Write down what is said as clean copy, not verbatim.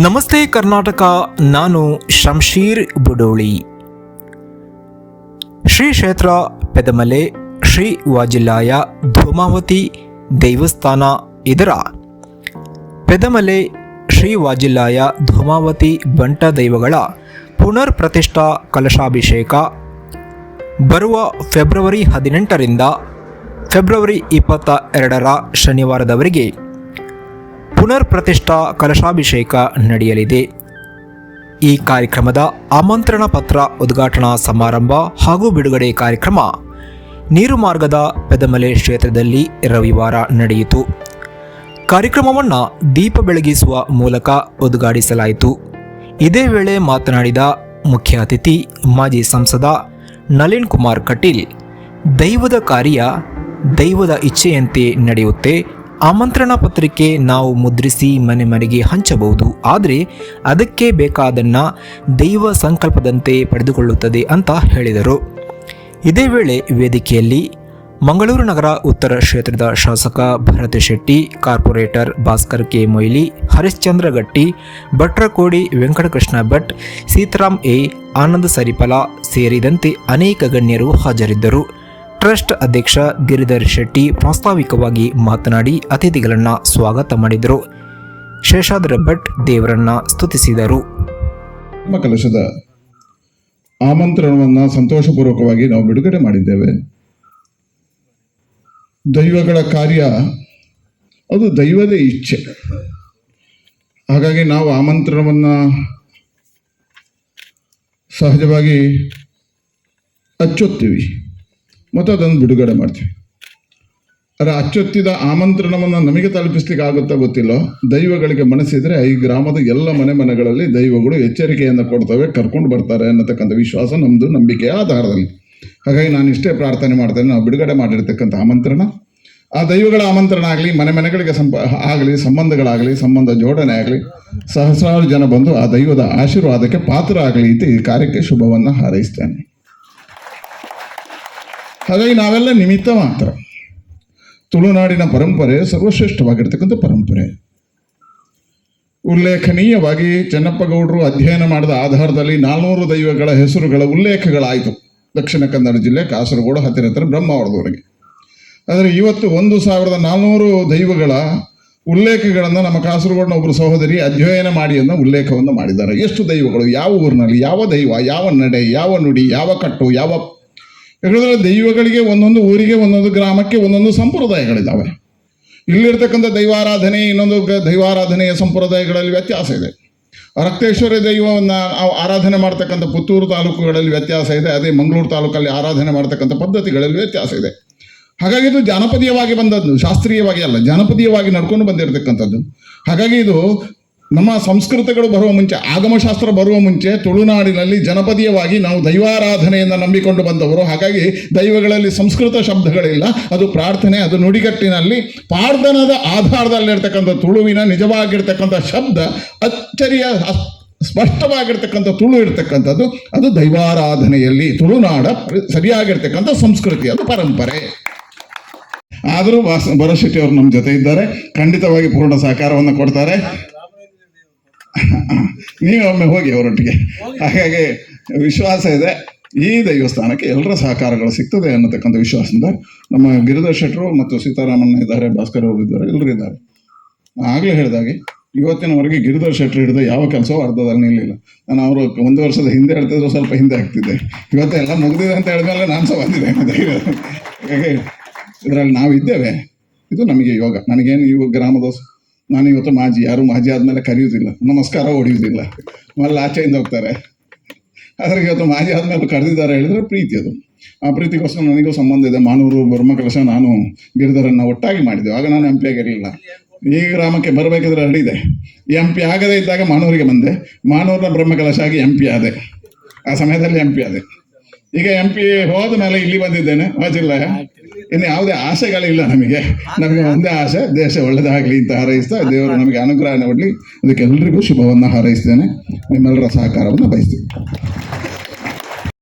ನಮಸ್ತೆ ಕರ್ನಾಟಕ. ನಾನು ಶಂಶೀರ್ ಬುಡೋಳಿ. ಶ್ರೀ ಕ್ಷೇತ್ರ ಪೆದಮಲೆ ಶ್ರೀ ವಾಜಿಲಾಯ ಧೂಮಾವತಿ ದೇವಸ್ಥಾನ ಇದರ ಪೆದಮಲೆ ಶ್ರೀ ವಾಜಿಲಾಯ ಧೂಮಾವತಿ ಬಂಟ ದೈವಗಳ ಪುನರ್ ಪ್ರತಿಷ್ಠಾ ಕಲಶಾಭಿಷೇಕ ಬರುವ ಫೆಬ್ರವರಿ 18ರಿಂದ ಫೆಬ್ರವರಿ 22ರ ಶನಿವಾರದವರೆಗೆ ಪುನರ್ ಪ್ರತಿಷ್ಠಾ ಕಲಶಾಭಿಷೇಕ ನಡೆಯಲಿದೆ. ಈ ಕಾರ್ಯಕ್ರಮದ ಆಮಂತ್ರಣ ಪತ್ರ ಉದ್ಘಾಟನಾ ಸಮಾರಂಭ ಹಾಗೂ ಬಿಡುಗಡೆ ಕಾರ್ಯಕ್ರಮ ನೀರುಮಾರ್ಗದ ಪೆದಮಲೆ ಕ್ಷೇತ್ರದಲ್ಲಿ ರವಿವಾರ ನಡೆಯಿತು. ಕಾರ್ಯಕ್ರಮವನ್ನು ದೀಪ ಬೆಳಗಿಸುವ ಮೂಲಕ ಉದ್ಘಾಟಿಸಲಾಯಿತು. ಇದೇ ವೇಳೆ ಮಾತನಾಡಿದ ಮುಖ್ಯ ಅತಿಥಿ ಮಾಜಿ ಸಂಸದ ನಳಿನ್ ಕುಮಾರ್ ಕಟೀಲ್, ದೈವದ ಕಾರ್ಯ ದೈವದ ಇಚ್ಛೆಯಂತೆ ನಡೆಯುತ್ತೆ. ಆಮಂತ್ರಣ ಪತ್ರಿಕೆ ನಾವು ಮುದ್ರಿಸಿ ಮನೆ ಮನೆಗೆ ಹಂಚಬಹುದು, ಆದರೆ ಅದಕ್ಕೆ ಬೇಕಾದನ್ನು ದೈವ ಸಂಕಲ್ಪದಂತೆ ಪಡೆದುಕೊಳ್ಳುತ್ತದೆ ಅಂತ ಹೇಳಿದರು. ಇದೇ ವೇಳೆ ವೇದಿಕೆಯಲ್ಲಿ ಮಂಗಳೂರು ನಗರ ಉತ್ತರ ಕ್ಷೇತ್ರದ ಶಾಸಕ ಭರತ್ ಶೆಟ್ಟಿ, ಕಾರ್ಪೊರೇಟರ್ ಭಾಸ್ಕರ್ ಕೆ ಮೊಯ್ಲಿ, ಹರಿಶ್ಚಂದ್ರ ಗಟ್ಟಿ, ಭಟ್ರಕೋಡಿ ವೆಂಕಟಕೃಷ್ಣ ಭಟ್, ಸೀತಾರಾಮ್ ಎ, ಆನಂದ್ ಸರಿಫಲ ಸೇರಿದಂತೆ ಅನೇಕ ಗಣ್ಯರು ಹಾಜರಿದ್ದರು. ಟ್ರಸ್ಟ್ ಅಧ್ಯಕ್ಷ ಗಿರಿಧರ್ ಶೆಟ್ಟಿ ಪ್ರಾಸ್ತಾವಿಕವಾಗಿ ಮಾತನಾಡಿ ಅತಿಥಿಗಳನ್ನು ಸ್ವಾಗತ ಮಾಡಿದರು. ಶೇಷಾದ್ರಿ ಭಟ್ ದೇವರನ್ನ ಸ್ತುತಿಸಿದರು. ಕಲಶದ ಆಮಂತ್ರಣವನ್ನು ಸಂತೋಷಪೂರ್ವಕವಾಗಿ ನಾವು ಬಿಡುಗಡೆ ಮಾಡಿದ್ದೇವೆ. ದೈವಗಳ ಕಾರ್ಯ ಅದು ದೈವದ ಇಚ್ಛೆ. ಹಾಗಾಗಿ ನಾವು ಆಮಂತ್ರಣವನ್ನು ಸಹಜವಾಗಿ ಅಚ್ಚೊತ್ತೀವಿ ಮತ್ತು ಅದನ್ನು ಬಿಡುಗಡೆ ಮಾಡ್ತೀವಿ. ಅದರ ಅಚ್ಚೊತ್ತಿದ ಆಮಂತ್ರಣವನ್ನು ನಮಗೆ ತಲುಪಿಸ್ಲಿಕ್ಕೆ ಆಗುತ್ತಾ ಗೊತ್ತಿಲ್ಲ. ದೈವಗಳಿಗೆ ಮನಸ್ಸಿದ್ರೆ ಈ ಗ್ರಾಮದ ಎಲ್ಲ ಮನೆಗಳಲ್ಲಿ ದೈವಗಳು ಎಚ್ಚರಿಕೆಯನ್ನು ಕೊಡ್ತವೆ, ಕರ್ಕೊಂಡು ಬರ್ತಾರೆ ಅನ್ನತಕ್ಕಂಥ ವಿಶ್ವಾಸ ನಮ್ಮದು, ನಂಬಿಕೆಯ ಆಧಾರದಲ್ಲಿ. ಹಾಗಾಗಿ ನಾನು ಇಷ್ಟೇ ಪ್ರಾರ್ಥನೆ ಮಾಡ್ತೇನೆ, ನಾವು ಬಿಡುಗಡೆ ಮಾಡಿರ್ತಕ್ಕಂಥ ಆಮಂತ್ರಣ ಆ ದೈವಗಳ ಆಮಂತ್ರಣ ಆಗಲಿ, ಮನೆಗಳಿಗೆ ಆಗಲಿ, ಸಂಬಂಧಗಳಾಗಲಿ, ಸಂಬಂಧ ಜೋಡಣೆ ಆಗಲಿ, ಸಹಸ್ರಾರು ಜನ ಬಂದು ಆ ದೈವದ ಆಶೀರ್ವಾದಕ್ಕೆ ಪಾತ್ರ ಆಗಲಿ ಅಂತ ಈ ಕಾರ್ಯಕ್ಕೆ ಶುಭವನ್ನು ಹಾರೈಸ್ತೇನೆ. ಹಾಗಾಗಿ ನಾವೆಲ್ಲ ನಿಮಿತ್ತ ಮಾತ್ರ. ತುಳುನಾಡಿನ ಪರಂಪರೆ ಸರ್ವಶ್ರೇಷ್ಠವಾಗಿರ್ತಕ್ಕಂಥ ಪರಂಪರೆ. ಉಲ್ಲೇಖನೀಯವಾಗಿ ಚೆನ್ನಪ್ಪ ಗೌಡರು ಅಧ್ಯಯನ ಮಾಡಿದ ಆಧಾರದಲ್ಲಿ 400 ದೈವಗಳ ಹೆಸರುಗಳ ಉಲ್ಲೇಖಗಳಾಯಿತು. ದಕ್ಷಿಣ ಕನ್ನಡ ಜಿಲ್ಲೆ ಕಾಸರಗೋಡು ಹತ್ತಿರ ಬ್ರಹ್ಮಾವರದವರೆಗೆ. ಆದರೆ ಇವತ್ತು 1400 ದೈವಗಳ ಉಲ್ಲೇಖಗಳನ್ನು ನಮ್ಮ ಕಾಸರಗೋಡಿನ ಒಬ್ಬರು ಸಹೋದರಿ ಅಧ್ಯಯನ ಮಾಡಿ ಅನ್ನೋ ಉಲ್ಲೇಖವನ್ನು ಮಾಡಿದ್ದಾರೆ. ಎಷ್ಟು ದೈವಗಳು, ಯಾವ ಊರಿನಲ್ಲಿ ಯಾವ ದೈವ, ಯಾವ ನಡೆ, ಯಾವ ನುಡಿ, ಯಾವ ಕಟ್ಟು, ಯಾವ ಯಾಕಂದರೆ ದೈವಗಳಿಗೆ ಒಂದೊಂದು ಊರಿಗೆ, ಒಂದೊಂದು ಗ್ರಾಮಕ್ಕೆ ಒಂದೊಂದು ಸಂಪ್ರದಾಯಗಳಿದ್ದಾವೆ. ಇಲ್ಲಿರ್ತಕ್ಕಂಥ ದೈವಾರಾಧನೆ ಇನ್ನೊಂದು ದೈವಾರಾಧನೆಯ ಸಂಪ್ರದಾಯಗಳಲ್ಲಿ ವ್ಯತ್ಯಾಸ ಇದೆ. ರಕ್ತೇಶ್ವರ ದೈವವನ್ನು ಆರಾಧನೆ ಮಾಡ್ತಕ್ಕಂಥ ಪುತ್ತೂರು ತಾಲೂಕುಗಳಲ್ಲಿ ವ್ಯತ್ಯಾಸ ಇದೆ. ಅದೇ ಮಂಗಳೂರು ತಾಲೂಕಲ್ಲಿ ಆರಾಧನೆ ಮಾಡ್ತಕ್ಕಂಥ ಪದ್ಧತಿಗಳಲ್ಲಿ ವ್ಯತ್ಯಾಸ ಇದೆ. ಹಾಗಾಗಿ ಇದು ಜಾನಪದೀಯವಾಗಿ ಬಂದದ್ದು, ಶಾಸ್ತ್ರೀಯವಾಗಿ ಅಲ್ಲ, ಜಾನಪದೀಯವಾಗಿ ನಡ್ಕೊಂಡು ಬಂದಿರತಕ್ಕಂಥದ್ದು. ಹಾಗಾಗಿ ಇದು ನಮ್ಮ ಸಂಸ್ಕೃತಿಗಳು ಬರುವ ಮುಂಚೆ, ಆಗಮಶಾಸ್ತ್ರ ಬರುವ ಮುಂಚೆ ತುಳುನಾಡಿನಲ್ಲಿ ಜನಪದೀಯವಾಗಿ ನಾವು ದೈವಾರಾಧನೆಯನ್ನು ನಂಬಿಕೊಂಡು ಬಂದವರು. ಹಾಗಾಗಿ ದೈವಗಳಲ್ಲಿ ಸಂಸ್ಕೃತ ಶಬ್ದಗಳಿಲ್ಲ, ಅದು ಪ್ರಾರ್ಥನೆ, ಅದು ನುಡಿಗಟ್ಟಿನಲ್ಲಿ ಪಾಡ್ದನದ ಆಧಾರದಲ್ಲಿರ್ತಕ್ಕಂಥ ತುಳುವಿನ ನಿಜವಾಗಿರ್ತಕ್ಕಂಥ ಶಬ್ದ, ಅಚ್ಚರಿಯ ಸ್ಪಷ್ಟವಾಗಿರ್ತಕ್ಕಂಥ ತುಳು ಇರ್ತಕ್ಕಂಥದ್ದು, ಅದು ದೈವಾರಾಧನೆಯಲ್ಲಿ ತುಳುನಾಡ ಸರಿಯಾಗಿರ್ತಕ್ಕಂಥ ಸಂಸ್ಕೃತಿ, ಅದು ಪರಂಪರೆ. ಆದರೂ ಭರತ್ ಶೆಟ್ಟಿ ಅವರು ನಮ್ಮ ಜೊತೆ ಇದ್ದಾರೆ, ಖಂಡಿತವಾಗಿ ಪೂರ್ಣ ಸಹಕಾರವನ್ನು ಕೊಡ್ತಾರೆ. ನೀವೊಮ್ಮೆ ಹೋಗಿ ಅವರೊಟ್ಟಿಗೆ. ಹಾಗಾಗಿ ವಿಶ್ವಾಸ ಇದೆ ಈ ದೇವಸ್ಥಾನಕ್ಕೆ ಎಲ್ಲರ ಸಹಕಾರಗಳು ಸಿಗ್ತದೆ ಅನ್ನತಕ್ಕಂಥ ವಿಶ್ವಾಸದಿಂದ ನಮ್ಮ ಗಿರಿಧರ್ ಶೆಟ್ಟರು ಮತ್ತು ಸೀತಾರಾಮಣ್ಣ ಇದ್ದಾರೆ, ಭಾಸ್ಕರ್ ಅವರು ಇದ್ದಾರೆ, ಎಲ್ಲರೂ ಇದ್ದಾರೆ. ಆಗಲೇ ಹೇಳಿದಾಗೆ ಇವತ್ತಿನವರೆಗೆ ಗಿರಿಧರ್ ಶೆಟ್ಟರು ಹಿಡಿದ ಯಾವ ಕೆಲಸವೂ ಅರ್ಧದಲ್ಲಿ ನಿಲ್ಲಿಲ್ಲ. ನಾನು ಅವರು 1 ವರ್ಷದ ಹಿಂದೆ ಹೇಳ್ತಿದ್ರು, ಸ್ವಲ್ಪ ಹಿಂದೆ ಆಗ್ತಿದ್ದೆ. ಇವತ್ತೆಲ್ಲ ಮುಗಿದಿದೆ ಅಂತ ಹೇಳಿದ್ಮೇಲೆ ನಾನು ಸಹ ಬಂದಿದ್ದೇನೆ. ಹಾಗೆ ಇದರಲ್ಲಿ ನಾವು ಇದ್ದೇವೆ. ಇದು ನಮಗೆ ಯೋಗ. ನನಗೇನು ಇವು ಗ್ರಾಮದ, ನಾನು ಇವತ್ತು ಮಾಜಿ, ಯಾರು ಮಾಜಿ ಆದಮೇಲೆ ಕರೆಯುವುದಿಲ್ಲ, ನಮಸ್ಕಾರ ಹೊಡೆಯುವುದಿಲ್ಲ, ಮಲ್ಲ ಆಚೆಯಿಂದ ಹೋಗ್ತಾರೆ. ಆದರೆ ಇವತ್ತು ಮಾಜಿ ಆದಮೇಲೆ ಕರೆದಿದ್ದಾರೆ ಹೇಳಿದರೆ ಪ್ರೀತಿ. ಅದು ಆ ಪ್ರೀತಿಗೋಸ್ಕರ ನನಗೂ ಸಂಬಂಧ ಇದೆ. ಮಾನೂರು ಬ್ರಹ್ಮಕಲಶ ನಾನು ಗಿರಿಧರನ್ನು ಒಟ್ಟಾಗಿ ಮಾಡಿದ್ದೆವು. ಆಗ ನಾನು MP ಆಗಿರಲಿಲ್ಲ. ಈ ಗ್ರಾಮಕ್ಕೆ ಬರಬೇಕಿದ್ರೆ ಅಡಿದೆ. MP ಆಗದೇ ಇದ್ದಾಗ ಮಾನೂರಿಗೆ ಬಂದೆ, ಮಾನೂರಿನ ಬ್ರಹ್ಮಕಲಶ ಆಗಿ MP ಆದೆ. ಆ ಸಮಯದಲ್ಲಿ MP ಆದೆ. ಈಗ MP ಹೋದ ಮೇಲೆ ಇಲ್ಲಿ ಬಂದಿದ್ದೇನೆ, ವಾಜಿಲಾಯ. ಇನ್ನು ಯಾವುದೇ ಆಸೆಗಳಿಲ್ಲ ನಮಗೆ ಒಂದೇ ಆಸೆ, ದೇಶ ಒಳ್ಳೆಯದಾಗಲಿ ಅಂತ ಹಾರೈಸ್ತಾ, ದೇವರು ನಮಗೆ ಅನುಗ್ರಹ ಕೊಡಲಿ. ಅದಕ್ಕೆ ಎಲ್ರಿಗೂ ಶುಭವನ್ನು ಹಾರೈಸ್ತೇನೆ. ನಿಮ್ಮೆಲ್ಲರ ಸಹಕಾರವನ್ನು ಬಯಸ್ತೀನಿ.